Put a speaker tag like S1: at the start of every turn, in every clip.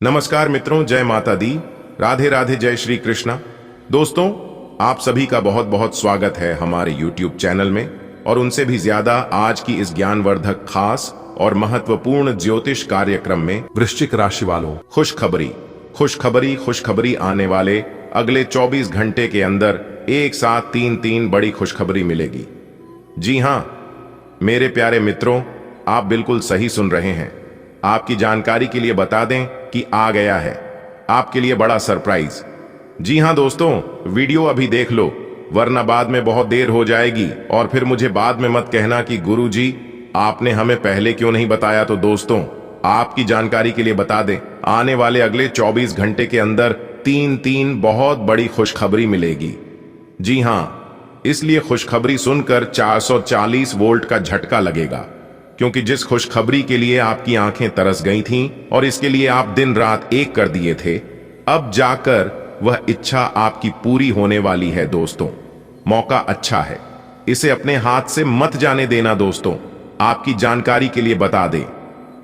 S1: नमस्कार मित्रों, जय माता दी, राधे राधे, जय श्री कृष्णा। दोस्तों, आप सभी का बहुत बहुत स्वागत है हमारे YouTube चैनल में, और उनसे भी ज्यादा आज की इस ज्ञानवर्धक खास और महत्वपूर्ण ज्योतिष कार्यक्रम में वृश्चिक राशि वालों खुशखबरी आने वाले अगले 24 घंटे के अंदर एक साथ तीन बड़ी खुशखबरी मिलेगी। जी हां मेरे प्यारे मित्रों, आप बिल्कुल सही सुन रहे हैं। आपकी जानकारी के लिए बता दें कि आ गया है आपके लिए बड़ा सरप्राइज। जी हां दोस्तों, वीडियो अभी देख लो, वरना बाद में बहुत देर हो जाएगी और फिर मुझे बाद में मत कहना कि गुरुजी आपने हमें पहले क्यों नहीं बताया। तो दोस्तों, आपकी जानकारी के लिए बता दें, आने वाले अगले 24 घंटे के अंदर तीन बहुत बड़ी खुशखबरी मिलेगी। जी हां, इसलिए खुशखबरी सुनकर 440 वोल्ट का झटका लगेगा, क्योंकि जिस खुशखबरी के लिए आपकी आंखें तरस गई थीं और इसके लिए आप दिन रात एक कर दिए थे, अब जाकर वह इच्छा आपकी पूरी होने वाली है। दोस्तों, मौका अच्छा है, इसे अपने हाथ से मत जाने देना। दोस्तों, आपकी जानकारी के लिए बता दें,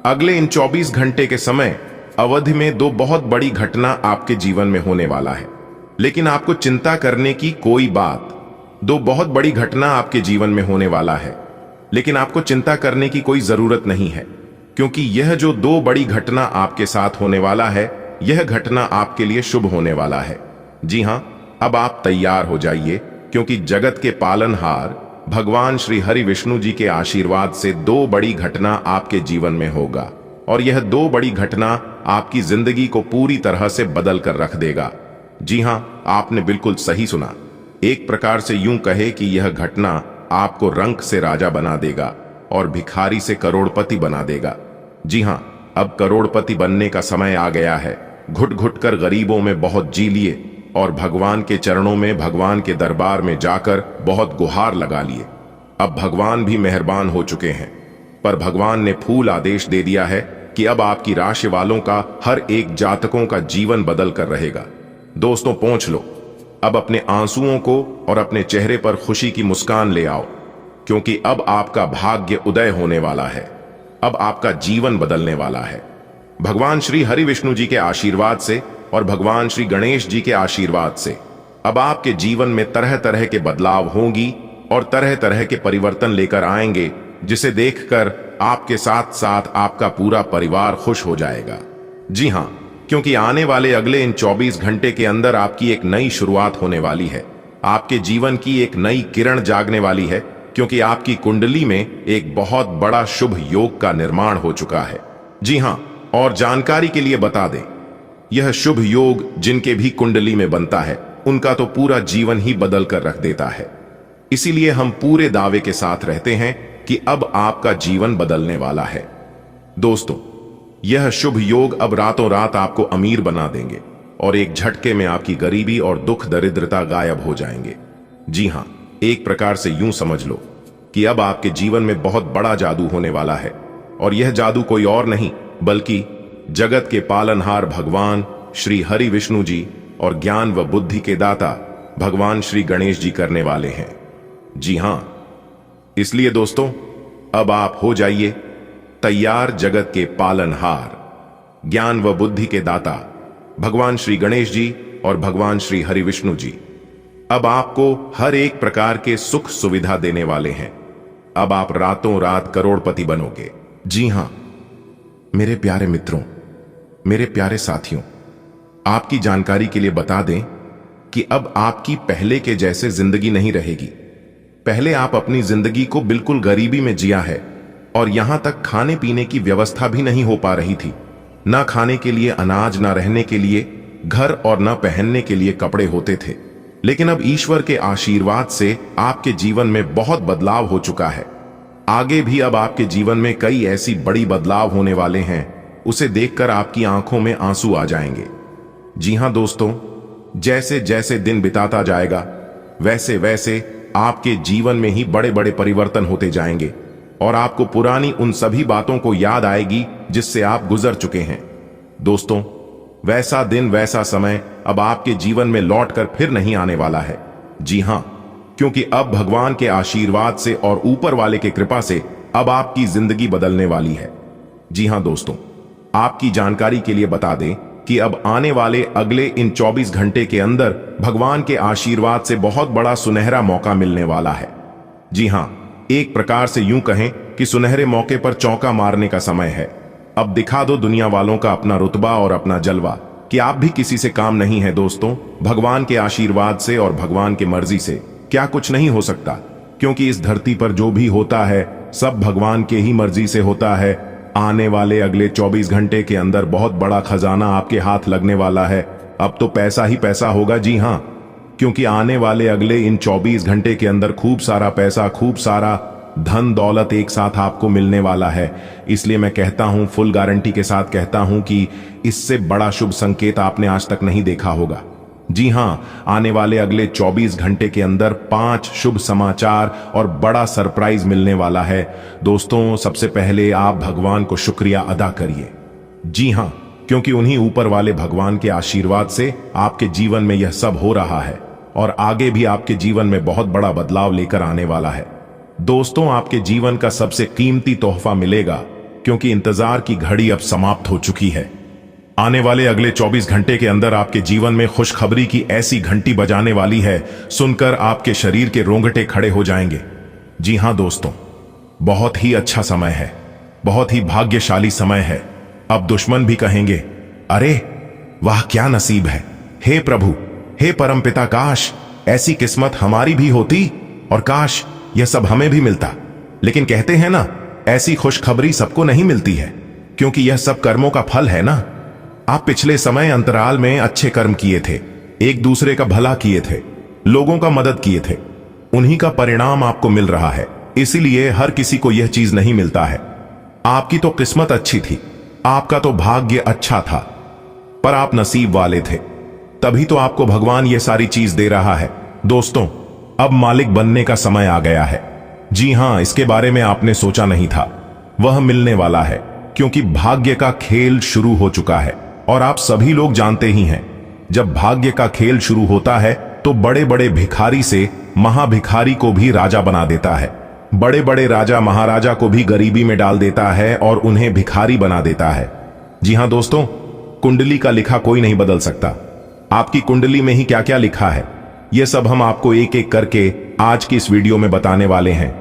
S1: अगले इन 24 घंटे के समय अवधि में दो बहुत बड़ी घटना आपके जीवन में होने वाला है। लेकिन आपको चिंता करने की कोई बात, दो बहुत बड़ी घटना आपके जीवन में होने वाला है, लेकिन आपको चिंता करने की कोई जरूरत नहीं है, क्योंकि यह जो दो बड़ी घटना आपके साथ होने वाला है, यह घटना आपके लिए शुभ होने वाला है। जी हां, अब आप तैयार हो जाइए, क्योंकि जगत के पालनहार भगवान श्री हरि विष्णु जी के आशीर्वाद से दो बड़ी घटना आपके जीवन में होगा, और यह दो बड़ी घटना आपकी जिंदगी को पूरी तरह से बदल कर रख देगा। जी हां, आपने बिल्कुल सही सुना। एक प्रकार से यूं कहे कि यह घटना आपको रंक से राजा बना देगा और भिखारी से करोड़पति बना देगा। जी हां, अब करोड़पति बनने का समय आ गया है। घुट घुट कर गरीबों में बहुत जी लिए और भगवान के चरणों में, भगवान के दरबार में जाकर बहुत गुहार लगा लिए। अब भगवान भी मेहरबान हो चुके हैं, पर भगवान ने फूल आदेश दे दिया है कि अब आपकी राशि वालों का हर एक जातकों का जीवन बदल कर रहेगा। दोस्तों, पहुंच लो, अब अपने आंसुओं को और अपने चेहरे पर खुशी की मुस्कान ले आओ, क्योंकि अब आपका भाग्य उदय होने वाला है। अब आपका जीवन बदलने वाला है। भगवान श्री हरि विष्णु जी के आशीर्वाद से और भगवान श्री गणेश जी के आशीर्वाद से अब आपके जीवन में तरह तरह के बदलाव होंगी और तरह तरह के परिवर्तन लेकर आएंगे, जिसे देखकर आपके साथ साथ आपका पूरा परिवार खुश हो जाएगा। जी हां, क्योंकि आने वाले अगले इन 24 घंटे के अंदर आपकी एक नई शुरुआत होने वाली है। आपके जीवन की एक नई किरण जागने वाली है, क्योंकि आपकी कुंडली में एक बहुत बड़ा शुभ योग का निर्माण हो चुका है। जी हां, और जानकारी के लिए बता दें, यह शुभ योग जिनके भी कुंडली में बनता है, उनका तो पूरा जीवन ही बदल कर रख देता है। इसीलिए हम पूरे दावे के साथ रहते हैं कि अब आपका जीवन बदलने वाला है। दोस्तों, यह शुभ योग अब रातों रात आपको अमीर बना देंगे और एक झटके में आपकी गरीबी और दुख दरिद्रता गायब हो जाएंगे। जी हां, एक प्रकार से यूं समझ लो कि अब आपके जीवन में बहुत बड़ा जादू होने वाला है, और यह जादू कोई और नहीं बल्कि जगत के पालनहार भगवान श्री हरि विष्णु जी और ज्ञान व बुद्धि के दाता भगवान श्री गणेश जी करने वाले हैं। जी हां, इसलिए दोस्तों, अब आप हो जाइए तैयार। जगत के पालनहार, ज्ञान व बुद्धि के दाता भगवान श्री गणेश जी और भगवान श्री हरि विष्णु जी अब आपको हर एक प्रकार के सुख सुविधा देने वाले हैं। अब आप रातों रात करोड़पति बनोगे। जी हां मेरे प्यारे मित्रों, मेरे प्यारे साथियों, आपकी जानकारी के लिए बता दें कि अब आपकी पहले के जैसे जिंदगी नहीं रहेगी। पहले आप अपनी जिंदगी को बिल्कुल गरीबी में जिया है, और यहां तक खाने पीने की व्यवस्था भी नहीं हो पा रही थी। ना खाने के लिए अनाज, ना रहने के लिए घर, और ना पहनने के लिए कपड़े होते थे। लेकिन अब ईश्वर के आशीर्वाद से आपके जीवन में बहुत बदलाव हो चुका है। आगे भी अब आपके जीवन में कई ऐसी बड़ी बदलाव होने वाले हैं, उसे देखकर आपकी आंखों में आंसू आ जाएंगे। जी हां दोस्तों, जैसे जैसे दिन बिताता जाएगा, वैसे वैसे आपके जीवन में ही बड़े बड़े परिवर्तन होते जाएंगे, और आपको पुरानी उन सभी बातों को याद आएगी जिससे आप गुजर चुके हैं। दोस्तों, वैसा दिन, वैसा समय अब आपके जीवन में लौटकर फिर नहीं आने वाला है। जी हां, क्योंकि अब भगवान के आशीर्वाद से और ऊपर वाले के कृपा से अब आपकी जिंदगी बदलने वाली है। जी हां दोस्तों, आपकी जानकारी के लिए बता दें कि अब आने वाले अगले इन 24 घंटे के अंदर भगवान के आशीर्वाद से बहुत बड़ा सुनहरा मौका मिलने वाला है। जी हां, एक प्रकार से यूं कहें कि सुनहरे मौके पर चौका मारने का समय है। अब दिखा दो दुनिया वालों का अपना रुतबा और अपना जलवा कि आप भी किसी से काम नहीं है। दोस्तों, भगवान के आशीर्वाद से और भगवान की मर्जी से क्या कुछ नहीं हो सकता, क्योंकि इस धरती पर जो भी होता है सब भगवान के ही मर्जी से होता है। आने वाले अगले 24 घंटे के अंदर बहुत बड़ा खजाना आपके हाथ लगने वाला है। अब तो पैसा ही पैसा होगा। जी हां, क्योंकि आने वाले अगले इन 24 घंटे के अंदर खूब सारा पैसा, खूब सारा धन दौलत एक साथ आपको मिलने वाला है। इसलिए मैं कहता हूं, फुल गारंटी के साथ कहता हूं कि इससे बड़ा शुभ संकेत आपने आज तक नहीं देखा होगा। जी हां, आने वाले अगले 24 घंटे के अंदर 5 शुभ समाचार और बड़ा सरप्राइज मिलने वाला है। दोस्तों, सबसे पहले आप भगवान को शुक्रिया अदा करिए। जी हां, क्योंकि उन्हीं ऊपर वाले भगवान के आशीर्वाद से आपके जीवन में यह सब हो रहा है और आगे भी आपके जीवन में बहुत बड़ा बदलाव लेकर आने वाला है। दोस्तों, आपके जीवन का सबसे कीमती तोहफा मिलेगा, क्योंकि इंतजार की घड़ी अब समाप्त हो चुकी है। आने वाले अगले 24 घंटे के अंदर आपके जीवन में खुशखबरी की ऐसी घंटी बजाने वाली है, सुनकर आपके शरीर के रोंगटे खड़े हो जाएंगे। जी हां दोस्तों, बहुत ही अच्छा समय है, बहुत ही भाग्यशाली समय है। अब दुश्मन भी कहेंगे, अरे वाह क्या नसीब है, हे प्रभु, हे परमपिता, काश ऐसी किस्मत हमारी भी होती और काश यह सब हमें भी मिलता। लेकिन कहते हैं ना, ऐसी खुशखबरी सबको नहीं मिलती है, क्योंकि यह सब कर्मों का फल है ना। आप पिछले समय अंतराल में अच्छे कर्म किए थे, एक दूसरे का भला किए थे, लोगों का मदद किए थे, उन्हीं का परिणाम आपको मिल रहा है। इसीलिए हर किसी को यह चीज नहीं मिलता है। आपकी तो किस्मत अच्छी थी, आपका तो भाग्य अच्छा था, पर आप नसीब वाले थे, तभी तो आपको भगवान ये सारी चीज दे रहा है। दोस्तों, अब मालिक बनने का समय आ गया है। जी हां, इसके बारे में आपने सोचा नहीं था, वह मिलने वाला है, क्योंकि भाग्य का खेल शुरू हो चुका है। और आप सभी लोग जानते ही हैं, जब भाग्य का खेल शुरू होता है तो बड़े बड़े भिखारी से महाभिखारी को भी राजा बना देता है, बड़े बड़े राजा महाराजा को भी गरीबी में डाल देता है और उन्हें भिखारी बना देता है। जी हां दोस्तों, कुंडली का लिखा कोई नहीं बदल सकता। आपकी कुंडली में ही क्या क्या लिखा है, यह सब हम आपको एक एक करके आज की इस वीडियो में बताने वाले हैं।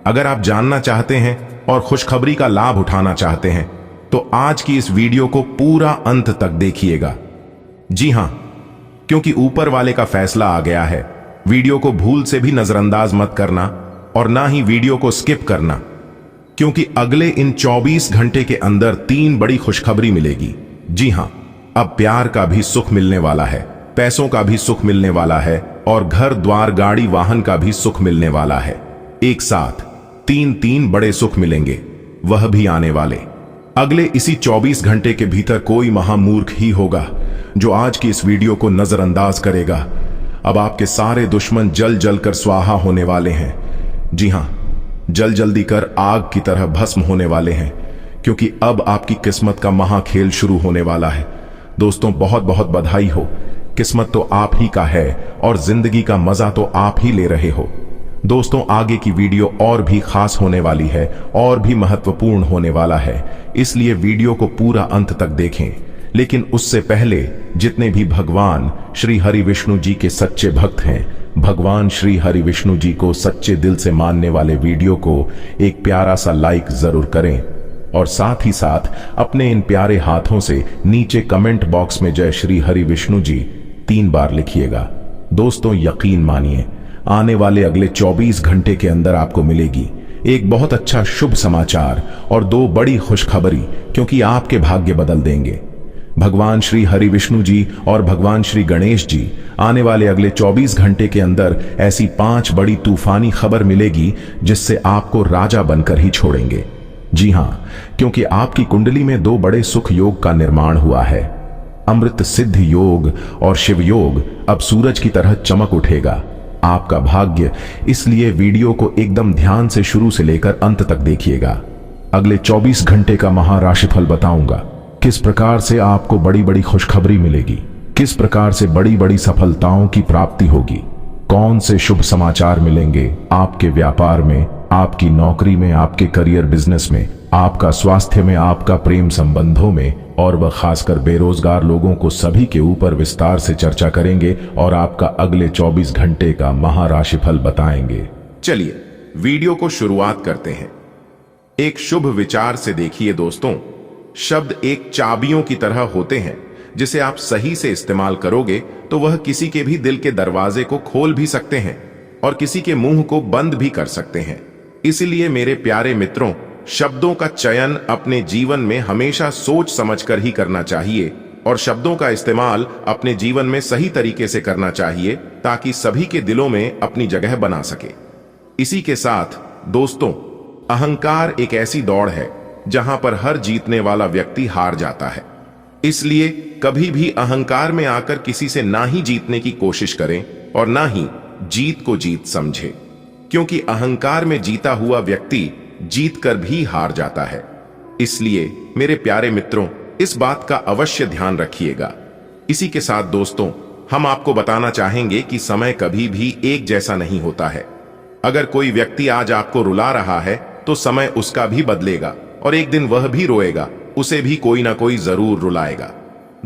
S1: अगर आप जानना चाहते हैं और खुशखबरी का लाभ उठाना चाहते हैं तो आज की इस वीडियो को पूरा अंत तक देखिएगा। जी हां, क्योंकि ऊपर वाले का फैसला आ गया है। वीडियो को भूल से भी नजरअंदाज मत करना और ना ही वीडियो को स्किप करना, क्योंकि अगले इन 24 घंटे के अंदर 3 बड़ी खुशखबरी मिलेगी। जी हां, अब प्यार का भी सुख मिलने वाला है, पैसों का भी सुख मिलने वाला है और घर द्वार गाड़ी वाहन का भी सुख मिलने वाला है। एक साथ 3 बड़े सुख मिलेंगे, वह भी आने वाले अगले इसी 24 घंटे के भीतर। कोई महामूर्ख ही होगा जो आज की इस वीडियो को नजरअंदाज करेगा। अब आपके सारे दुश्मन जल जल कर स्वाहा होने वाले हैं। जी हां, जल जल्दी कर आग की तरह भस्म होने वाले हैं, क्योंकि अब आपकी किस्मत का महाखेल शुरू होने वाला है। दोस्तों, बहुत बहुत बधाई हो, किस्मत तो आप ही का है और जिंदगी का मजा तो आप ही ले रहे हो। दोस्तों, आगे की वीडियो और भी खास होने वाली है और भी महत्वपूर्ण होने वाला है, इसलिए वीडियो को पूरा अंत तक देखें। लेकिन उससे पहले जितने भी भगवान श्री हरि विष्णु जी के सच्चे भक्त हैं, भगवान श्री हरि विष्णु जी को सच्चे दिल से मानने वाले वीडियो को एक प्यारा सा लाइक जरूर करें और साथ ही साथ अपने इन प्यारे हाथों से नीचे कमेंट बॉक्स में जय श्री हरि विष्णु जी 3 बार लिखिएगा। दोस्तों, यकीन मानिए, आने वाले अगले 24 घंटे के अंदर आपको मिलेगी एक बहुत अच्छा शुभ समाचार और 2 बड़ी खुशखबरी, क्योंकि आपके भाग्य बदल देंगे। भगवान श्री हरि विष्णु जी और भगवान श्री गणेश जी आने वाले अगले 24 घंटे के अंदर ऐसी 5 बड़ी तूफानी खबर मिलेगी जिससे आपको राजा बनकर ही छोड़ेंगे। जी हां, क्योंकि आपकी कुंडली में 2 बड़े सुख योग का निर्माण हुआ है। अमृत सिद्ध योग और शिव योग अब सूरज की तरह चमक उठेगा आपका भाग्य। इसलिए वीडियो को एकदम ध्यान से शुरू से लेकर अंत तक देखिएगा। अगले 24 घंटे का महाराशिफल बताऊंगा, किस प्रकार से आपको बड़ी बड़ी खुशखबरी मिलेगी, किस प्रकार से बड़ी बड़ी सफलताओं की प्राप्ति होगी, कौन से शुभ समाचार मिलेंगे आपके व्यापार में, आपकी नौकरी में, आपके करियर बिजनेस में,
S2: आपका स्वास्थ्य में, आपका प्रेम संबंधों में, और वह खासकर बेरोजगार लोगों को सभी के ऊपर विस्तार से चर्चा करेंगे और आपका अगले 24 घंटे का महाराशिफल बताएंगे।
S1: चलिए वीडियो को शुरुआत करते हैं। एक शुभ विचार से देखिए दोस्तों, शब्द एक चाबियों की तरह होते हैं, जिसे आप सही से इस्तेमाल करोगे तो वह किसी के भी दिल के दरवाजे को खोल भी सकते हैं और किसी के मुंह को बंद भी कर सकते हैं। इसलिए मेरे प्यारे मित्रों, शब्दों का चयन अपने जीवन में हमेशा सोच समझकर ही करना चाहिए और शब्दों का इस्तेमाल अपने जीवन में सही तरीके से करना चाहिए ताकि सभी के दिलों में अपनी जगह बना सके। इसी के साथ दोस्तों, अहंकार एक ऐसी दौड़ है जहां पर हर जीतने वाला व्यक्ति हार जाता है। इसलिए कभी भी अहंकार में आकर किसी से ना ही जीतने की कोशिश करें और ना ही जीत को जीत समझे, क्योंकि अहंकार में जीता हुआ व्यक्ति जीत कर भी हार जाता है। इसलिए मेरे प्यारे मित्रों, इस बात का अवश्य ध्यान रखिएगा। इसी के साथ दोस्तों, हम आपको बताना चाहेंगे कि समय कभी भी एक जैसा नहीं होता है। अगर कोई व्यक्ति आज आपको रुला रहा है तो समय उसका भी बदलेगा और एक दिन वह भी रोएगा, उसे भी कोई ना कोई जरूर रुलाएगा।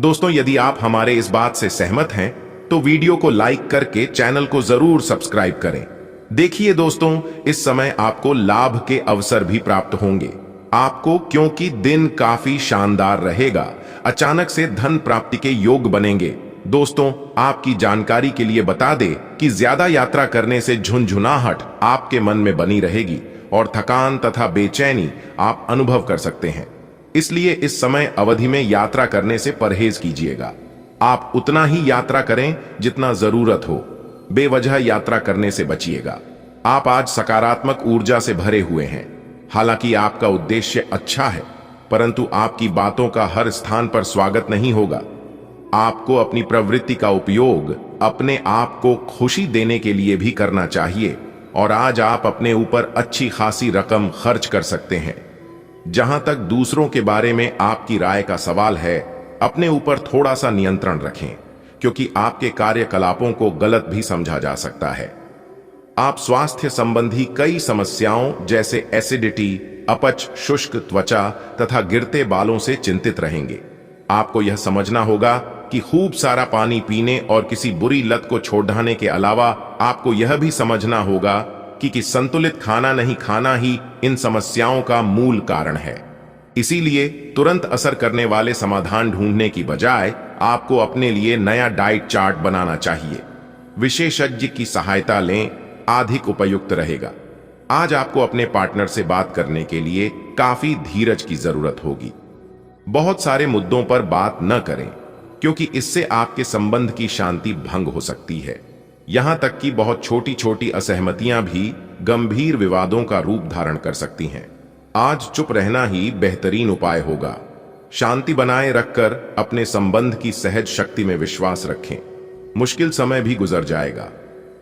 S1: दोस्तों, यदि आप हमारे इस बात से सहमत हैं तो वीडियो को लाइक करके चैनल को जरूर सब्सक्राइब करें। देखिए दोस्तों, इस समय आपको लाभ के अवसर भी प्राप्त होंगे आपको, क्योंकि दिन काफी शानदार रहेगा। अचानक से धन प्राप्ति के योग बनेंगे। दोस्तों, आपकी जानकारी के लिए बता दें कि ज्यादा यात्रा करने से झुंझुनाहट आपके मन में बनी रहेगी और थकान तथा बेचैनी आप अनुभव कर सकते हैं। इसलिए इस समय अवधि में यात्रा करने से परहेज कीजिएगा। आप उतना ही यात्रा करें जितना जरूरत हो, बेवजह यात्रा करने से बचिएगा। आप आज सकारात्मक ऊर्जा से भरे हुए हैं। हालांकि आपका उद्देश्य अच्छा है, परंतु आपकी बातों का हर स्थान पर स्वागत नहीं होगा। आपको अपनी प्रवृत्ति का उपयोग अपने आप को खुशी देने के लिए भी करना चाहिए और आज आप अपने ऊपर अच्छी खासी रकम खर्च कर सकते हैं। जहां तक दूसरों के बारे में आपकी राय का सवाल है, अपने ऊपर थोड़ा सा नियंत्रण रखें, क्योंकि आपके कार्यकलापों को गलत भी समझा जा सकता है। आप स्वास्थ्य संबंधी कई समस्याओं जैसे एसिडिटी, अपच, शुष्क त्वचा तथा गिरते बालों से चिंतित रहेंगे। आपको यह समझना होगा कि खूब सारा पानी पीने और किसी बुरी लत को छोड़ने के अलावा आपको यह भी समझना होगा कि संतुलित खाना नहीं खाना ही इन समस्याओं का मूल कारण है। इसीलिए तुरंत असर करने वाले समाधान ढूंढने की बजाय आपको अपने लिए नया डाइट चार्ट बनाना चाहिए। विशेषज्ञ की सहायता लें, अधिक उपयुक्त रहेगा। आज आपको अपने पार्टनर से बात करने के लिए काफी धीरज की जरूरत होगी। बहुत सारे मुद्दों पर बात न करें, क्योंकि इससे आपके संबंध की शांति भंग हो सकती है। यहां तक कि बहुत छोटी छोटी असहमतियां भी गंभीर विवादों का रूप धारण कर सकती हैं। आज चुप रहना ही बेहतरीन उपाय होगा। शांति बनाए रखकर अपने संबंध की सहज शक्ति में विश्वास रखें। मुश्किल समय भी गुजर जाएगा।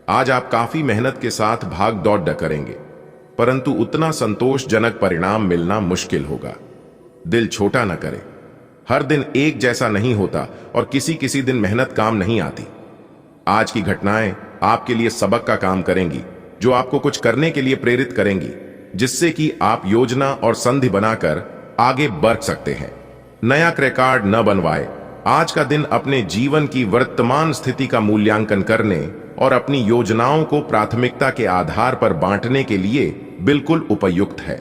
S1: आज आप काफी मेहनत के साथ भाग दौड़ करेंगे, परंतु उतना संतोषजनक परिणाम मिलना मुश्किल होगा। दिल छोटा न करें। हर दिन एक जैसा नहीं होता और किसी दिन मेहनत काम नहीं आती। आज की घटनाएं आपके लिए सबक का काम करेंगी, जो आपको कुछ करने के लिए प्रेरित करेंगी, जिससे कि आप योजना और संधि बनाकर आगे बढ़ सकते हैं। नया रिकॉर्ड न बनवाए। आज का दिन अपने जीवन की वर्तमान स्थिति का मूल्यांकन करने और अपनी योजनाओं को प्राथमिकता के आधार पर बांटने के लिए बिल्कुल उपयुक्त है।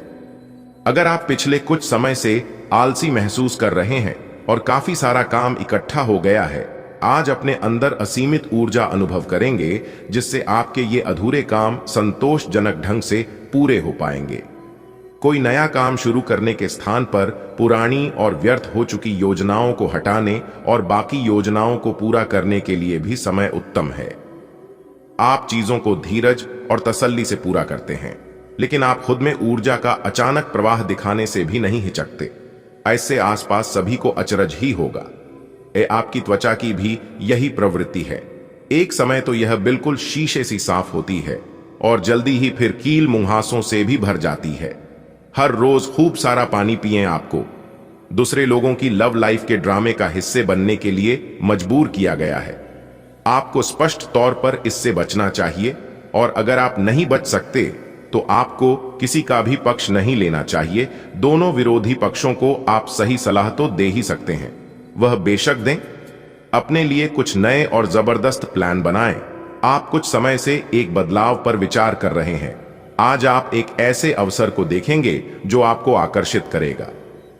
S1: अगर आप पिछले कुछ समय से आलसी महसूस कर रहे हैं और काफी सारा काम इकट्ठा हो गया है, आज अपने अंदर असीमित ऊर्जा अनुभव करेंगे, जिससे आपके ये अधूरे काम संतोषजनक ढंग से पूरे हो पाएंगे। कोई नया काम शुरू करने के स्थान पर पुरानी और व्यर्थ हो चुकी योजनाओं को हटाने और बाकी योजनाओं को पूरा करने के लिए भी समय उत्तम है। आप चीजों को धीरज और तसल्ली से पूरा करते हैं, लेकिन आप खुद में ऊर्जा का अचानक प्रवाह दिखाने से भी नहीं हिचकते। ऐसे आसपास सभी को अचरज ही होगा। आपकी त्वचा की भी यही प्रवृत्ति है। एक समय तो यह बिल्कुल शीशे सी साफ होती है और जल्दी ही फिर कील मुंहासों से भी भर जाती है। हर रोज खूब सारा पानी पिएं। आपको दूसरे लोगों की लव लाइफ के ड्रामे का हिस्से बनने के लिए मजबूर किया गया है। आपको स्पष्ट तौर पर इससे बचना चाहिए, और अगर आप नहीं बच सकते तो आपको किसी का भी पक्ष नहीं लेना चाहिए। दोनों विरोधी पक्षों को आप सही सलाह तो दे ही सकते हैं, वह बेशक दें। अपने लिए कुछ नए और जबरदस्त प्लान बनाएं। आप कुछ समय से एक बदलाव पर विचार कर रहे हैं। आज आप एक ऐसे अवसर को देखेंगे जो आपको आकर्षित करेगा।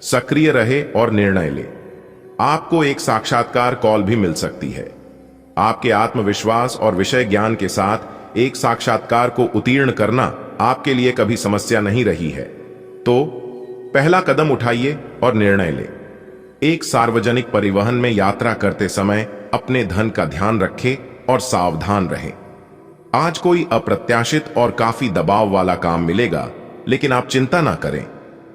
S1: सक्रिय रहे और निर्णय ले। आपको एक साक्षात्कार कॉल भी मिल सकती है। आपके आत्मविश्वास और विषय ज्ञान के साथ एक साक्षात्कार को उत्तीर्ण करना आपके लिए कभी समस्या नहीं रही है, तो पहला कदम उठाइए और निर्णय ले। एक सार्वजनिक परिवहन में यात्रा करते समय अपने धन का ध्यान रखें और सावधान रहें। आज कोई अप्रत्याशित और काफी दबाव वाला काम मिलेगा, लेकिन आप चिंता ना करें,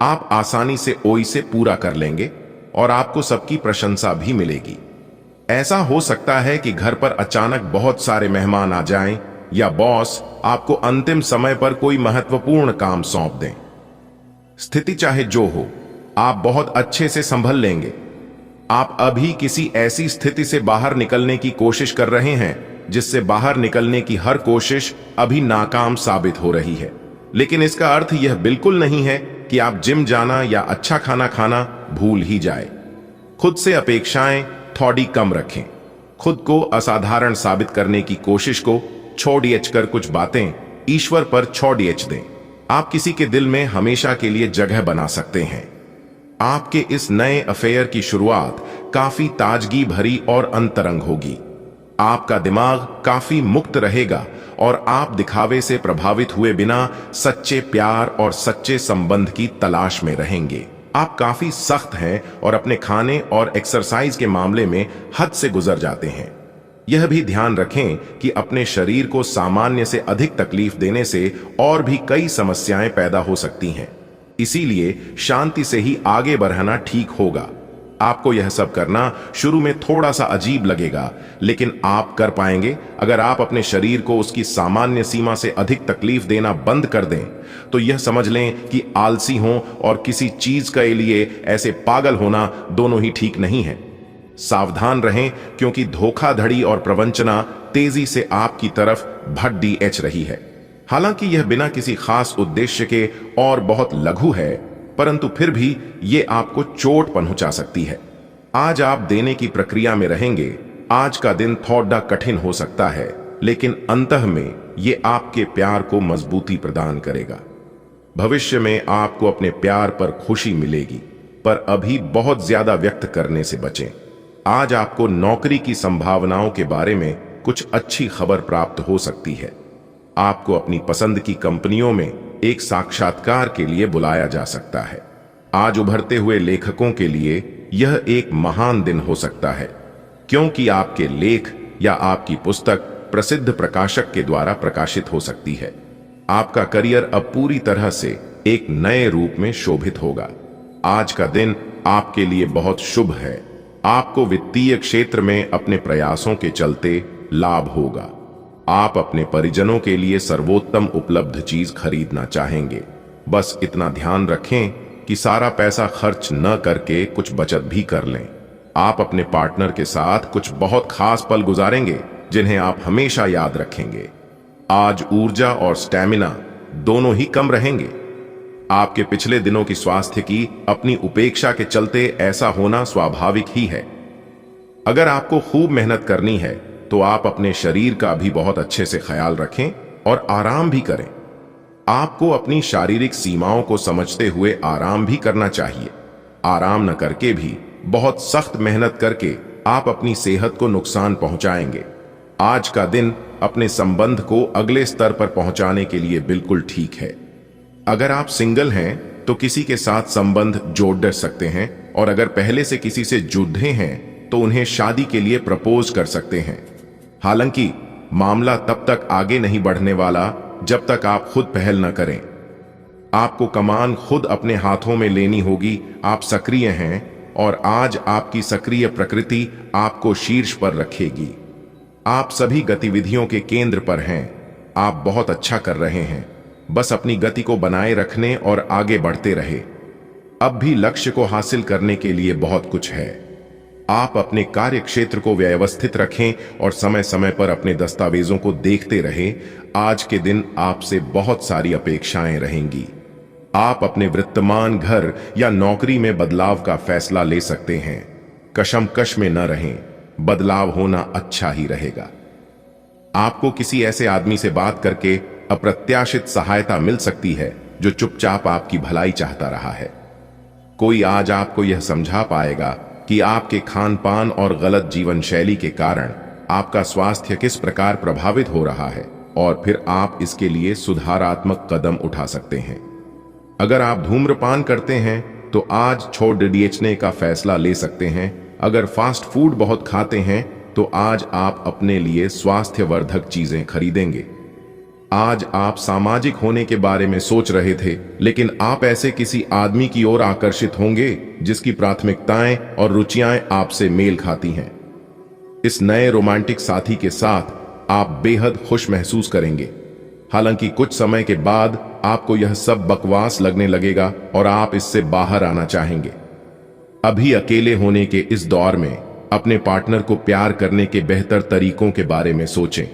S1: आप आसानी से इसे पूरा कर लेंगे और आपको सबकी प्रशंसा भी मिलेगी। ऐसा हो सकता है कि घर पर अचानक बहुत सारे मेहमान आ जाएं या बॉस आपको अंतिम समय पर कोई महत्वपूर्ण काम सौंप दें। स्थिति चाहे जो हो, आप बहुत अच्छे से संभल लेंगे। आप अभी किसी ऐसी स्थिति से बाहर निकलने की कोशिश कर रहे हैं जिससे बाहर निकलने की हर कोशिश अभी नाकाम साबित हो रही है। लेकिन इसका अर्थ यह बिल्कुल नहीं है कि आप जिम जाना या अच्छा खाना खाना भूल ही जाए। खुद से अपेक्षाएं थोड़ी कम रखें। खुद को असाधारण साबित करने की कोशिश को छोड़ कर कुछ बातें ईश्वर पर छोड़ दें। आप किसी के दिल में हमेशा के लिए जगह बना सकते हैं। आपके इस नए अफेयर की शुरुआत काफी ताजगी भरी और अंतरंग होगी। आपका दिमाग काफी मुक्त रहेगा और आप दिखावे से प्रभावित हुए बिना सच्चे प्यार और सच्चे संबंध की तलाश में रहेंगे। आप काफी सख्त हैं और अपने खाने और एक्सरसाइज के मामले में हद से गुजर जाते हैं। यह भी ध्यान रखें कि अपने शरीर को सामान्य से अधिक तकलीफ देने से और भी कई समस्याएं पैदा हो सकती हैं। इसीलिए शांति से ही आगे बढ़ना ठीक होगा। आपको यह सब करना शुरू में थोड़ा सा अजीब लगेगा, लेकिन आप कर पाएंगे। अगर आप अपने शरीर को उसकी सामान्य सीमा से अधिक तकलीफ देना बंद कर दें, तो यह समझ लें कि आलसी हों और किसी चीज के लिए ऐसे पागल होना दोनों ही ठीक नहीं है। सावधान रहें, क्योंकि धोखाधड़ी और प्रवंचना तेजी से आपकी तरफ भट्टी रही है। हालांकि यह बिना किसी खास उद्देश्य के और बहुत लघु है, परंतु फिर भी ये आपको चोट पहुंचा सकती है। आज आप देने की प्रक्रिया में रहेंगे। आज का दिन थोड़ा कठिन हो सकता है, लेकिन अंतः में ये आपके प्यार को मजबूती प्रदान करेगा। भविष्य में आपको अपने प्यार पर खुशी मिलेगी, पर अभी बहुत ज्यादा व्यक्त करने से बचें। आज आपको नौकरी की संभावनाओं के बारे में कुछ अच्छी खबर प्राप्त हो सकती है। आपको अपनी पसंद की कंपनियों में एक साक्षात्कार के लिए बुलाया जा सकता है। आज उभरते हुए लेखकों के लिए यह एक महान दिन हो सकता है, क्योंकि आपके लेख या आपकी पुस्तक प्रसिद्ध प्रकाशक के द्वारा प्रकाशित हो सकती है। आपका करियर अब पूरी तरह से एक नए रूप में शोभित होगा। आज का दिन आपके लिए बहुत शुभ है। आपको वित्तीय क्षेत्र में अपने प्रयासों के चलते लाभ होगा। आप अपने परिजनों के लिए सर्वोत्तम उपलब्ध चीज खरीदना चाहेंगे। बस इतना ध्यान रखें कि सारा पैसा खर्च न करके कुछ बचत भी कर लें। आप अपने पार्टनर के साथ कुछ बहुत खास पल गुजारेंगे जिन्हें आप हमेशा याद रखेंगे। आज ऊर्जा और स्टैमिना दोनों ही कम रहेंगे। आपके पिछले दिनों की स्वास्थ्य की अपनी उपेक्षा के चलते ऐसा होना स्वाभाविक ही है। अगर आपको खूब मेहनत करनी है तो आप अपने शरीर का भी बहुत अच्छे से ख्याल रखें और आराम भी करें। आपको अपनी शारीरिक सीमाओं को समझते हुए आराम भी करना चाहिए। आराम न करके भी बहुत सख्त मेहनत करके आप अपनी सेहत को नुकसान पहुंचाएंगे। आज का दिन अपने संबंध को अगले स्तर पर पहुंचाने के लिए बिल्कुल ठीक है। अगर आप सिंगल हैं तो किसी के साथ संबंध जोड़ सकते हैं, और अगर पहले से किसी से जुड़े हैं तो उन्हें शादी के लिए प्रपोज कर सकते हैं। हालांकि मामला तब तक आगे नहीं बढ़ने वाला जब तक आप खुद पहल न करें। आपको कमान खुद अपने हाथों में लेनी होगी। आप सक्रिय हैं और आज आपकी सक्रिय प्रकृति आपको शीर्ष पर रखेगी। आप सभी गतिविधियों के केंद्र पर हैं। आप बहुत अच्छा कर रहे हैं। बस अपनी गति को बनाए रखने और आगे बढ़ते रहे। अब भी लक्ष्य को हासिल करने के लिए बहुत कुछ है। आप अपने कार्य क्षेत्र को व्यवस्थित रखें और समय समय पर अपने दस्तावेजों को देखते रहें। आज के दिन आपसे बहुत सारी अपेक्षाएं रहेंगी। आप अपने वित्तमान घर या नौकरी में बदलाव का फैसला ले सकते हैं। कशमकश में न रहें, बदलाव होना अच्छा ही रहेगा। आपको किसी ऐसे आदमी से बात करके अप्रत्याशित सहायता मिल सकती है जो चुपचाप आपकी भलाई चाहता रहा है। कोई आज आपको यह समझा पाएगा कि आपके खान पान और गलत जीवन शैली के कारण आपका स्वास्थ्य किस प्रकार प्रभावित हो रहा है और फिर आप इसके लिए सुधारात्मक कदम उठा सकते हैं। अगर आप धूम्रपान करते हैं तो आज छोड़ देने का फैसला ले सकते हैं। अगर फास्ट फूड बहुत खाते हैं तो आज आप अपने लिए स्वास्थ्यवर्धक चीजें खरीदेंगे। आज आप सामाजिक होने के बारे में सोच रहे थे, लेकिन आप ऐसे किसी आदमी की ओर आकर्षित होंगे जिसकी प्राथमिकताएं और रुचियां आपसे मेल खाती हैं। इस नए रोमांटिक साथी के साथ आप बेहद खुश महसूस करेंगे। हालांकि कुछ समय के बाद आपको यह सब बकवास लगने लगेगा और आप इससे बाहर आना चाहेंगे। अभी अकेले होने के इस दौर में अपने पार्टनर को प्यार करने के बेहतर तरीकों के बारे में सोचें।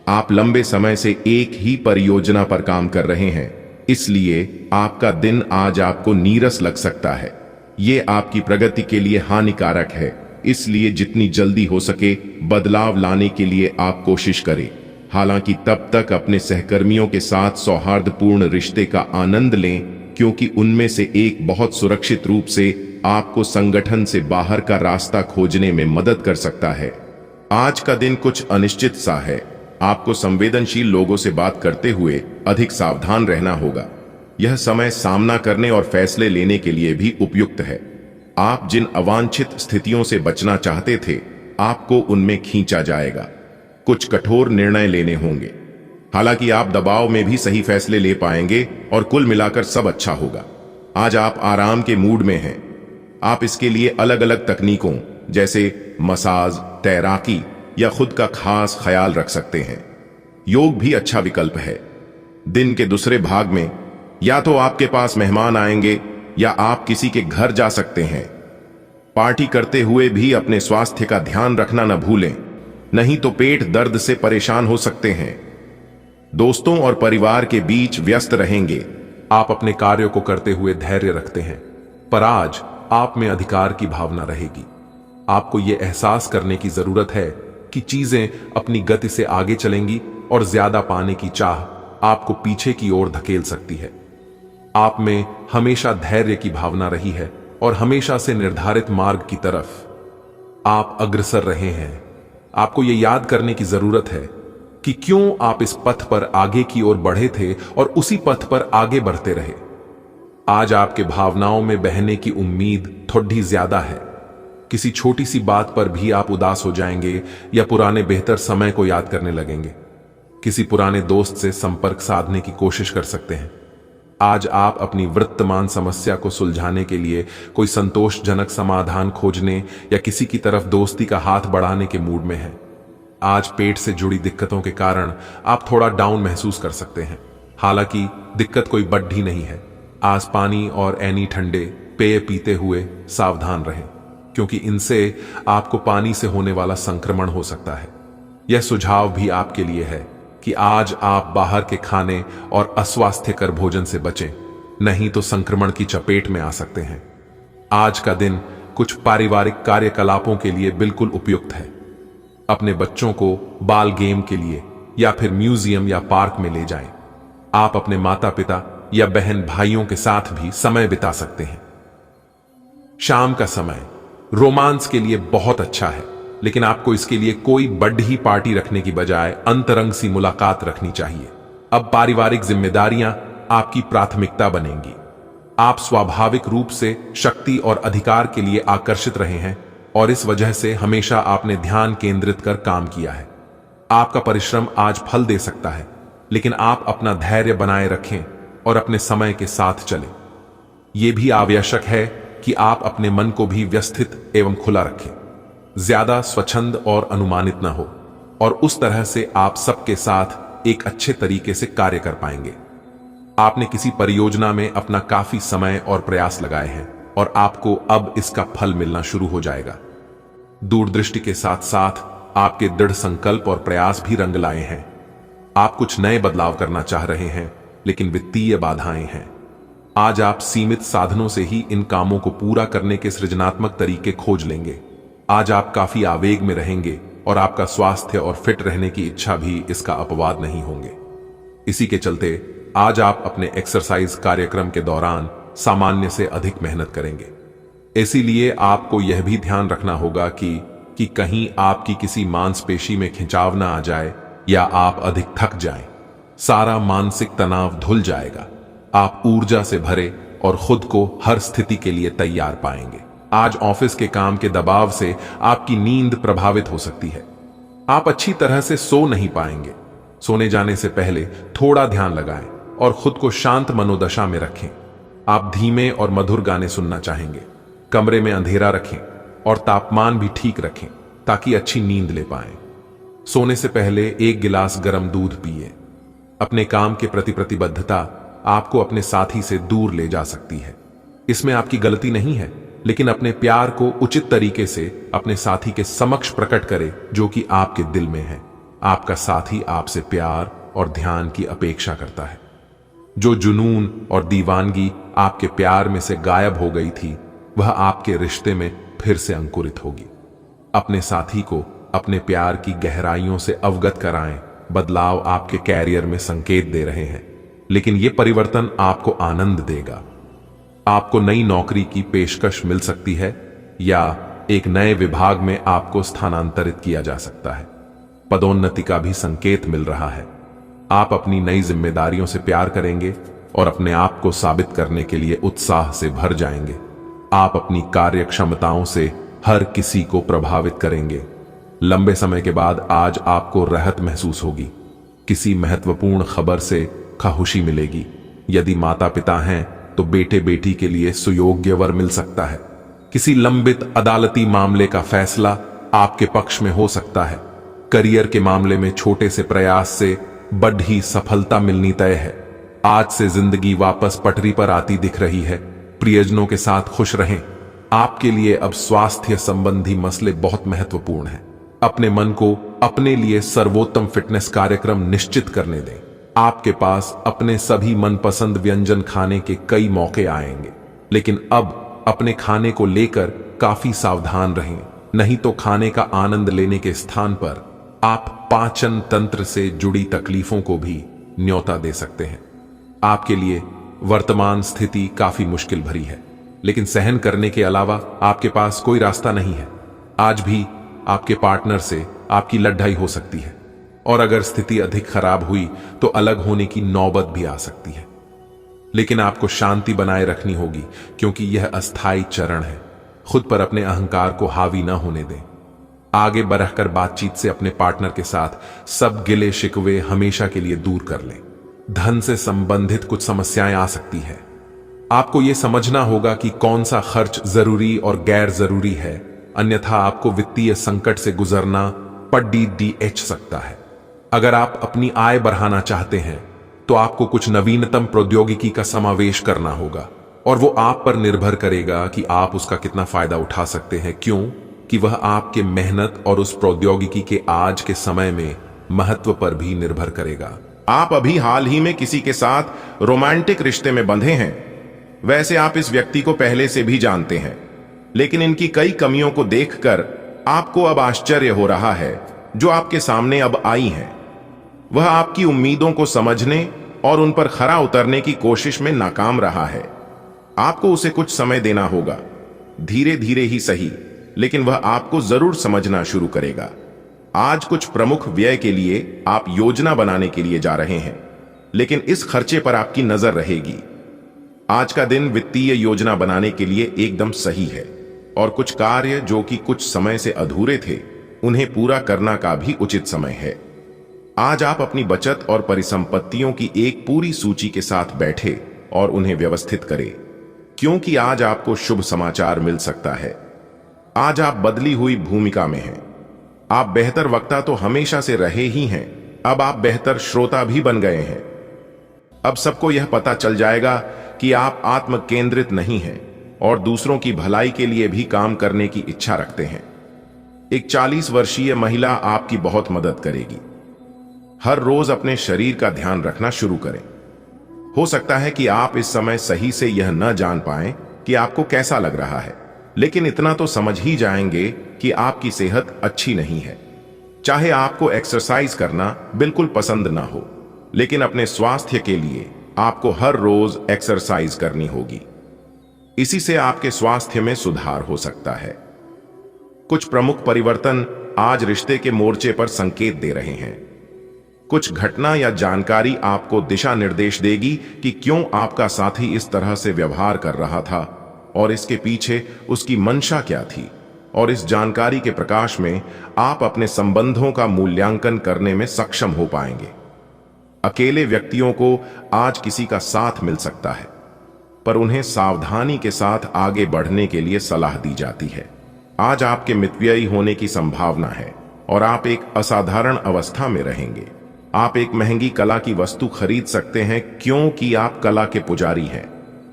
S1: आप लंबे समय से एक ही परियोजना पर काम कर रहे हैं, इसलिए आपका दिन आज आपको नीरस लग सकता है। ये आपकी प्रगति के लिए हानिकारक है, इसलिए जितनी जल्दी हो सके बदलाव लाने के लिए आप कोशिश करें। हालांकि तब तक अपने सहकर्मियों के साथ सौहार्दपूर्ण रिश्ते का आनंद लें, क्योंकि उनमें से एक बहुत सुरक्षित रूप से आपको संगठन से बाहर का रास्ता खोजने में मदद कर सकता है। आज का दिन कुछ अनिश्चित सा है। आपको संवेदनशील लोगों से बात करते हुए अधिक सावधान रहना होगा। यह समय सामना करने और फैसले लेने के लिए भी उपयुक्त है। आप जिन अवांछित स्थितियों से बचना चाहते थे, आपको उनमें खींचा जाएगा। कुछ कठोर निर्णय लेने होंगे। हालांकि आप दबाव में भी सही फैसले ले पाएंगे और कुल मिलाकर सब अच्छा होगा। आज आप आराम के मूड में हैं। आप इसके लिए अलग अलग तकनीकों जैसे मसाज, तैराकी या खुद का खास ख्याल रख सकते हैं। योग भी अच्छा विकल्प है। दिन के दूसरे भाग में या तो आपके पास मेहमान आएंगे या आप किसी के घर जा सकते हैं। पार्टी करते हुए भी अपने स्वास्थ्य का ध्यान रखना न भूलें, नहीं तो पेट दर्द से परेशान हो सकते हैं। दोस्तों और परिवार के बीच व्यस्त रहेंगे।
S3: आप अपने कार्यों को करते हुए धैर्य रखते हैं, पर आज आप में अधिकार की भावना रहेगी। आपको यह एहसास करने की जरूरत है कि चीजें अपनी गति से आगे चलेंगी और ज्यादा पाने की चाह आपको पीछे की ओर धकेल सकती है। आप में हमेशा धैर्य की भावना रही है और हमेशा से निर्धारित मार्ग की तरफ आप अग्रसर रहे हैं। आपको यह याद करने की जरूरत है कि क्यों आप इस पथ पर आगे की ओर बढ़े थे और उसी पथ पर आगे बढ़ते रहे। आज आपके भावनाओं में बहने की उम्मीद थोड़ी ज्यादा है। किसी छोटी सी बात पर भी आप उदास हो जाएंगे या पुराने बेहतर समय को याद करने लगेंगे। किसी पुराने दोस्त से संपर्क साधने की कोशिश कर सकते हैं। आज आप अपनी वर्तमान समस्या को सुलझाने के लिए कोई संतोषजनक समाधान खोजने या किसी की तरफ दोस्ती का हाथ बढ़ाने के मूड में हैं। आज पेट से जुड़ी दिक्कतों के कारण आप थोड़ा डाउन महसूस कर सकते हैं। हालांकि दिक्कत कोई बड़ी नहीं है। आज पानी और ऐनी ठंडे पेय पीते हुए सावधान रहें, क्योंकि इनसे आपको पानी से होने वाला संक्रमण हो सकता है। यह सुझाव भी आपके लिए है कि आज आप बाहर के खाने और अस्वास्थ्यकर भोजन से बचें, नहीं तो संक्रमण की चपेट में आ सकते हैं। आज का दिन कुछ पारिवारिक कार्यकलापों के लिए बिल्कुल उपयुक्त है। अपने बच्चों को बाल गेम के लिए या फिर म्यूजियम या पार्क में ले जाएं। आप अपने माता पिता या बहन भाइयों के साथ भी समय बिता सकते हैं। शाम का समय रोमांस के लिए बहुत अच्छा है, लेकिन आपको इसके लिए कोई बड़ी पार्टी रखने की बजाय अंतरंग सी मुलाकात रखनी चाहिए। अब पारिवारिक जिम्मेदारियां आपकी प्राथमिकता बनेंगी। आप स्वाभाविक रूप से शक्ति और अधिकार के लिए आकर्षित रहे हैं और इस वजह से हमेशा आपने ध्यान केंद्रित कर काम किया है। आपका परिश्रम आज फल दे सकता है, लेकिन आप अपना धैर्य बनाए रखें और अपने समय के साथ चलें। यह भी आवश्यक है कि आप अपने मन को भी व्यवस्थित एवं खुला रखें, ज्यादा स्वच्छंद और अनुमानित ना हो, और उस तरह से आप सबके साथ एक अच्छे तरीके से कार्य कर पाएंगे। आपने किसी परियोजना में अपना काफी समय और प्रयास लगाए हैं और आपको अब इसका फल मिलना शुरू हो जाएगा। दूरदृष्टि के साथ साथ आपके दृढ़ संकल्प और प्रयास भी रंग लाए हैं। आप कुछ नए बदलाव करना चाह रहे हैं, लेकिन वित्तीय बाधाएं हैं। आज आप सीमित साधनों से ही इन कामों को पूरा करने के सृजनात्मक तरीके खोज लेंगे। आज आप काफी आवेग में रहेंगे और आपका स्वास्थ्य और फिट रहने की इच्छा भी इसका अपवाद नहीं होंगे। इसी के चलते आज आप अपने एक्सरसाइज कार्यक्रम के दौरान सामान्य से अधिक मेहनत करेंगे। इसीलिए आपको यह भी ध्यान रखना होगा कि कहीं आपकी किसी मांसपेशी में खिंचाव ना आ जाए या आप अधिक थक जाएं। सारा मानसिक तनाव धुल जाएगा। आप ऊर्जा से भरे और खुद को हर स्थिति के लिए तैयार पाएंगे। आज ऑफिस के काम के दबाव से आपकी नींद प्रभावित हो सकती है। आप अच्छी तरह से सो नहीं पाएंगे। सोने जाने से पहले थोड़ा ध्यान लगाएं और खुद को शांत मनोदशा में रखें। आप धीमे और मधुर गाने सुनना चाहेंगे। कमरे में अंधेरा रखें और तापमान भी ठीक रखें ताकि अच्छी नींद ले पाएं। सोने से पहले 1 गिलास गर्म दूध पिए। अपने काम के प्रति प्रतिबद्धता आपको अपने साथी से दूर ले जा सकती है। इसमें आपकी गलती नहीं है, लेकिन अपने प्यार को उचित तरीके से अपने साथी के समक्ष प्रकट करें जो कि आपके दिल में है। आपका साथी आपसे प्यार और ध्यान की अपेक्षा करता है। जो जुनून और दीवानगी आपके प्यार में से गायब हो गई थी, वह आपके रिश्ते में फिर से अंकुरित होगी। अपने साथी को अपने प्यार की गहराइयों से अवगत कराएं। बदलाव आपके कैरियर में संकेत दे रहे हैं, लेकिन यह परिवर्तन आपको आनंद देगा। आपको नई नौकरी की पेशकश मिल सकती है या एक नए विभाग में आपको स्थानांतरित किया जा सकता है। पदोन्नति का भी संकेत मिल रहा है। आप अपनी नई जिम्मेदारियों से प्यार करेंगे और अपने आप को साबित करने के लिए उत्साह से भर जाएंगे। आप अपनी कार्य क्षमताओं से हर किसी को प्रभावित करेंगे। लंबे समय के बाद आज आपको राहत महसूस होगी। किसी महत्वपूर्ण खबर से खुशी मिलेगी। यदि माता पिता हैं तो बेटे बेटी के लिए सुयोग्य वर मिल सकता है। किसी लंबित अदालती मामले का फैसला आपके पक्ष में हो सकता है। करियर के मामले में छोटे से प्रयास से बड़ी सफलता मिलनी तय है। आज से जिंदगी वापस पटरी पर आती दिख रही है। प्रियजनों के साथ खुश रहें। आपके लिए अब स्वास्थ्य संबंधी मसले बहुत महत्वपूर्ण हैं। अपने मन को अपने लिए सर्वोत्तम फिटनेस कार्यक्रम निश्चित करने दें। आपके पास अपने सभी मनपसंद व्यंजन खाने के कई मौके आएंगे, लेकिन अब अपने खाने को लेकर काफी सावधान रहें, नहीं तो खाने का आनंद लेने के स्थान पर आप पाचन तंत्र से जुड़ी तकलीफों को भी न्योता दे सकते हैं। आपके लिए वर्तमान स्थिति काफी मुश्किल भरी है, लेकिन सहन करने के अलावा आपके पास कोई रास्ता नहीं है। आज भी आपके पार्टनर से आपकी लड़ाई हो सकती है और अगर स्थिति अधिक खराब हुई तो अलग होने की नौबत भी आ सकती है। लेकिन आपको शांति बनाए रखनी होगी, क्योंकि यह अस्थायी चरण है। खुद पर अपने अहंकार को हावी न होने दें। आगे बढ़कर बातचीत से अपने पार्टनर के साथ सब गिले शिकवे हमेशा के लिए दूर कर लें। धन से संबंधित कुछ समस्याएं आ सकती है। आपको यह समझना होगा कि कौन सा खर्च जरूरी और गैर जरूरी है, अन्यथा आपको वित्तीय संकट से गुजरना पड़ सकता है। अगर आप अपनी आय बढ़ाना चाहते हैं तो आपको कुछ नवीनतम प्रौद्योगिकी का समावेश करना होगा, और वो आप पर निर्भर करेगा कि आप उसका कितना फायदा उठा सकते हैं। क्यों कि वह आपके मेहनत और उस प्रौद्योगिकी के आज के समय में महत्व पर भी निर्भर करेगा।
S1: आप अभी हाल ही में किसी के साथ रोमांटिक रिश्ते में बंधे हैं। वैसे आप इस व्यक्ति को पहले से भी जानते हैं, लेकिन इनकी कई कमियों को देखकर आपको अब आश्चर्य हो रहा है जो आपके सामने अब आई हैं। वह आपकी उम्मीदों को समझने और उन पर खरा उतरने की कोशिश में नाकाम रहा है। आपको उसे कुछ समय देना होगा, धीरे धीरे ही सही, लेकिन वह आपको जरूर समझना शुरू करेगा। आज कुछ प्रमुख व्यय के लिए आप योजना बनाने के लिए जा रहे हैं, लेकिन इस खर्चे पर आपकी नजर रहेगी। आज का दिन वित्तीय योजना बनाने के लिए एकदम सही है, और कुछ कार्य जो कि कुछ समय से अधूरे थे उन्हें पूरा करना का भी उचित समय है। आज आप अपनी बचत और परिसंपत्तियों की एक पूरी सूची के साथ बैठे और उन्हें व्यवस्थित करें, क्योंकि आज आपको शुभ समाचार मिल सकता है। आज आप बदली हुई भूमिका में हैं। आप बेहतर वक्ता तो हमेशा से रहे ही हैं, अब आप बेहतर श्रोता भी बन गए हैं। अब सबको यह पता चल जाएगा कि आप आत्म केंद्रित नहीं हैं और दूसरों की भलाई के लिए भी काम करने की इच्छा रखते हैं। एक 40 वर्षीय महिला आपकी बहुत मदद करेगी। हर रोज अपने शरीर का ध्यान रखना शुरू करें। हो सकता है कि आप इस समय सही से यह न जान पाएं कि आपको कैसा लग रहा है, लेकिन इतना तो समझ ही जाएंगे कि आपकी सेहत अच्छी नहीं है। चाहे आपको एक्सरसाइज करना बिल्कुल पसंद ना हो, लेकिन अपने स्वास्थ्य के लिए आपको हर रोज एक्सरसाइज करनी होगी। इसी से आपके स्वास्थ्य में सुधार हो सकता है। कुछ प्रमुख परिवर्तन आज रिश्ते के मोर्चे पर संकेत दे रहे हैं। कुछ घटना या जानकारी आपको दिशा निर्देश देगी कि क्यों आपका साथी इस तरह से व्यवहार कर रहा था और इसके पीछे उसकी मंशा क्या थी। और इस जानकारी के प्रकाश में आप अपने संबंधों का मूल्यांकन करने में सक्षम हो पाएंगे। अकेले व्यक्तियों को आज किसी का साथ मिल सकता है, पर उन्हें सावधानी के साथ आगे बढ़ने के लिए सलाह दी जाती है। आज आपके मितव्ययी होने की संभावना है और आप एक असाधारण अवस्था में रहेंगे। आप एक महंगी कला की वस्तु खरीद सकते हैं क्योंकि आप कला के पुजारी हैं।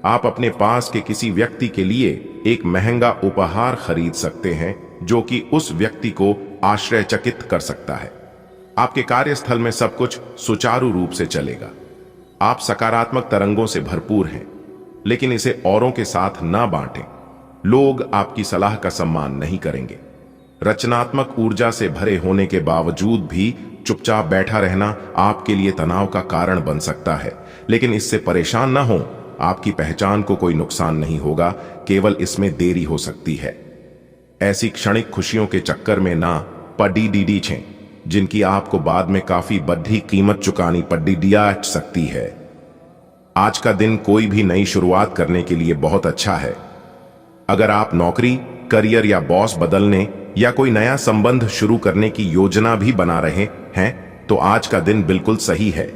S1: आप अपने पास के किसी व्यक्ति के लिए एक महंगा उपहार खरीद सकते हैं जो कि उस व्यक्ति को आश्चर्यचकित कर सकता है। आपके कार्यस्थल में सब कुछ सुचारू रूप से चलेगा। आप सकारात्मक तरंगों से भरपूर हैं, लेकिन इसे औरों के साथ ना बांटें। लोग आपकी सलाह का सम्मान नहीं करेंगे। रचनात्मक ऊर्जा से भरे होने के बावजूद भी चुपचाप बैठा रहना आपके लिए तनाव का कारण बन सकता है, लेकिन इससे परेशान ना हो। आपकी पहचान को कोई नुकसान नहीं होगा, केवल इसमें देरी हो सकती है। ऐसी क्षणिक खुशियों के चक्कर में ना पड़ी छें जिनकी आपको बाद में काफी बड़ी कीमत चुकानी पड़ सकती है। आज का दिन कोई भी नई शुरुआत करने के लिए बहुत अच्छा है। अगर आप नौकरी, करियर या बॉस बदलने या कोई नया संबंध शुरू करने की योजना भी बना रहे हैं तो आज का दिन बिल्कुल सही है।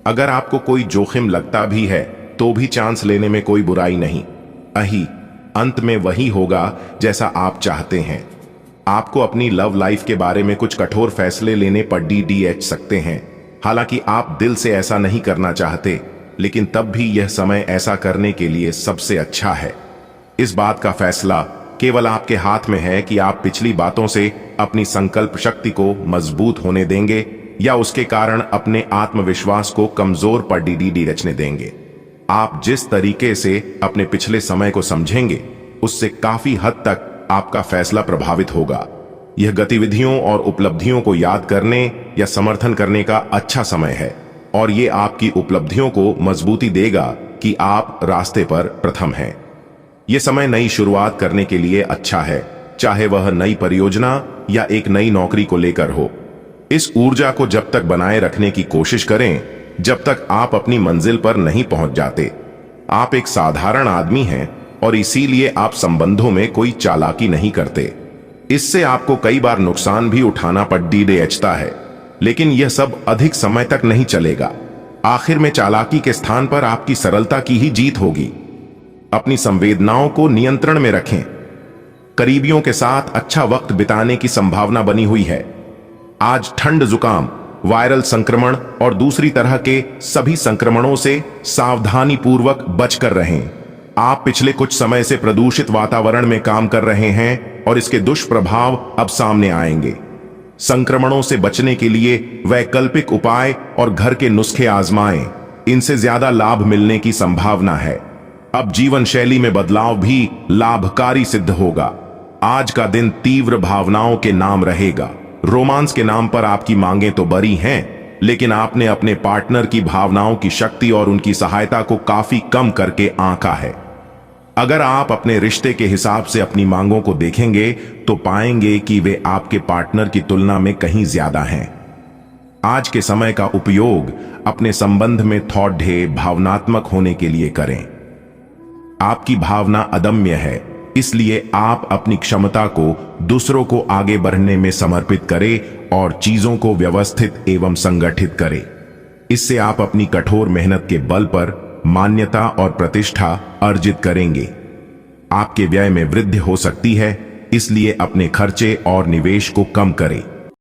S1: अगर आपको कोई जोखिम लगता भी है तो भी चांस लेने में कोई बुराई नहीं। अंत में वही होगा जैसा आप चाहते हैं। आपको अपनी लव लाइफ के बारे में कुछ कठोर फैसले लेने पर सकते हैं। हालांकि आप दिल से ऐसा नहीं करना चाहते, लेकिन तब भी यह समय ऐसा करने के लिए सबसे अच्छा है। इस बात का फैसला केवल आपके हाथ में है कि आप पिछली बातों से अपनी संकल्प शक्ति को मजबूत होने देंगे या उसके कारण अपने आत्मविश्वास को कमजोर पर रचने देंगे। आप जिस तरीके से अपने पिछले समय को समझेंगे, उससे काफी हद तक आपका फैसला प्रभावित होगा। यह गतिविधियों और उपलब्धियों को याद करने या समर्थन करने का अच्छा समय है और ये आपकी उपलब्धियों को मजबूती देगा कि आप रास्ते पर प्रथम हैं। यह समय नई शुरुआत करने के लिए अच्छा है, चाहे वह नई परियोजना या एक नई नौकरी को लेकर हो। इस ऊर्जा को जब तक बनाए रखने की कोशिश करें जब तक आप अपनी मंजिल पर नहीं पहुंच जाते। आप एक साधारण आदमी हैं और इसीलिए आप संबंधों में कोई चालाकी नहीं करते। इससे आपको कई बार नुकसान भी उठाना पड़ता है, लेकिन यह सब अधिक समय तक नहीं चलेगा। आखिर में चालाकी के स्थान पर आपकी सरलता की ही जीत होगी। अपनी संवेदनाओं को नियंत्रण में रखें। करीबियों के साथ अच्छा वक्त बिताने की संभावना बनी हुई है। आज ठंड, जुकाम, वायरल संक्रमण और दूसरी तरह के सभी संक्रमणों से सावधानी पूर्वक बचकर रहें। आप पिछले कुछ समय से प्रदूषित वातावरण में काम कर रहे हैं और इसके दुष्प्रभाव अब सामने आएंगे। संक्रमणों से बचने के लिए वैकल्पिक उपाय और घर के नुस्खे आजमाएं। इनसे ज्यादा लाभ मिलने की संभावना है। अब जीवन शैली में बदलाव भी लाभकारी सिद्ध होगा। आज का दिन तीव्र भावनाओं के नाम रहेगा। रोमांस के नाम पर आपकी मांगें तो बड़ी हैं, लेकिन आपने अपने पार्टनर की भावनाओं की शक्ति और उनकी सहायता को काफी कम करके आंका है। अगर आप अपने रिश्ते के हिसाब से अपनी मांगों को देखेंगे तो पाएंगे कि वे आपके पार्टनर की तुलना में कहीं ज्यादा हैं। आज के समय का उपयोग अपने संबंध में थोड़े भावनात्मक होने के लिए करें। आपकी भावना अदम्य है, इसलिए आप अपनी क्षमता को दूसरों को आगे बढ़ने में समर्पित करें और चीजों को व्यवस्थित एवं संगठित करें। इससे आप अपनी कठोर मेहनत के बल पर मान्यता और प्रतिष्ठा अर्जित करेंगे। आपके व्यय में वृद्धि हो सकती है, इसलिए अपने खर्चे और निवेश को कम करें।